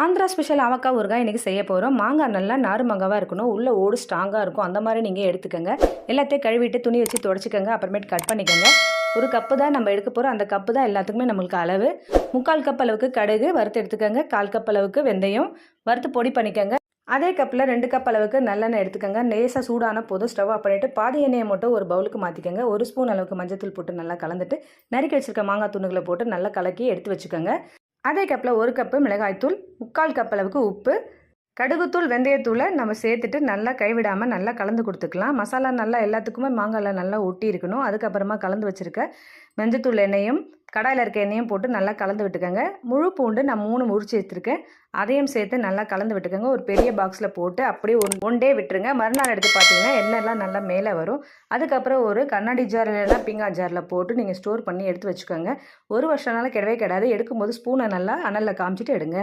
Andhra special ஆவக்காய் ஊறுகாய் இன்றைக்கி செய்ய போகிறோம். மாங்காய் நல்லா நார் மாங்காவாக இருக்கணும், உள்ள ஓடு ஸ்ட்ராங்காக இருக்கும். அந்த மாதிரி நீங்கள் எடுத்துக்கோங்க. எல்லாத்தையும் கழுவிட்டு துணி வச்சு துடைச்சிக்கோங்க. அப்புறமேட்டு கட் பண்ணிக்கோங்க. ஒரு கப்பு தான் நம்ம எடுக்க போகிறோம். அந்த கப்பு தான் எல்லாத்துக்குமே நம்மளுக்கு அளவு. 3/4 கப் அளவுக்கு கடுகு வறுத்து எடுத்துக்கோங்க. 1/4 கப் அளவுக்கு வெந்தயம் வறுத்து பொடி பண்ணிக்கோங்க. அதே கப்பில் 2 கப் அளவுக்கு நல்லெண்ணெய் எடுத்துக்கோங்க. லேசாக சூடான போதும் ஸ்டவ் ஆஃப் பண்ணிவிட்டு பாதி எண்ணெயை மட்டும் ஒரு பவுலுக்கு மாற்றிக்கோங்க. 1 ஸ்பூன் அளவுக்கு மஞ்சத்தூள் போட்டு நல்லா கலந்துட்டு நறுக்கி வச்சுருக்க மாங்காய் துண்டுகளை போட்டு நல்லா கலக்கி எடுத்து வச்சுக்கோங்க. அதே கப்பில் 1 கப்பு மிளகாய்த்தூள், 3/4 கப் அளவுக்கு உப்பு, கடுகுத்தூள், வெந்தயத்தூளை நம்ம சேர்த்துட்டு நல்லா கைவிடாமல் நல்லா கலந்து கொடுத்துக்கலாம். மசாலா நல்லா எல்லாத்துக்குமே மாங்காயில் நல்லா ஒட்டி இருக்கணும். அதுக்கப்புறமா கலந்து வச்சுருக்க மஞ்சத்தூள் எண்ணெயும் கடாயில் இருக்க எண்ணெயும் போட்டு நல்லா கலந்து விட்டுக்கோங்க. முழு பூண்டு நான் 3 உரிச்சு எடுத்துருக்கேன், அதையும் சேர்த்து நல்லா கலந்து விட்டுக்கோங்க. ஒரு பெரிய பாக்ஸில் போட்டு அப்படியே ஒன் டே விட்டுருங்க. மறுநாள் எடுத்து பார்த்தீங்கன்னா எண்ணெய்லாம் நல்லா மேலே வரும். அதுக்கப்புறம் ஒரு கண்ணாடி ஜார் இல்லைன்னா பீங்கான் ஜாரில் போட்டு நீங்கள் ஸ்டோர் பண்ணி எடுத்து வச்சுக்கோங்க. 1 வருஷம்னால கிடவே கிடாது. எடுக்கும்போது ஸ்பூனை நல்லா அனலில் காமிச்சிட்டு எடுங்க.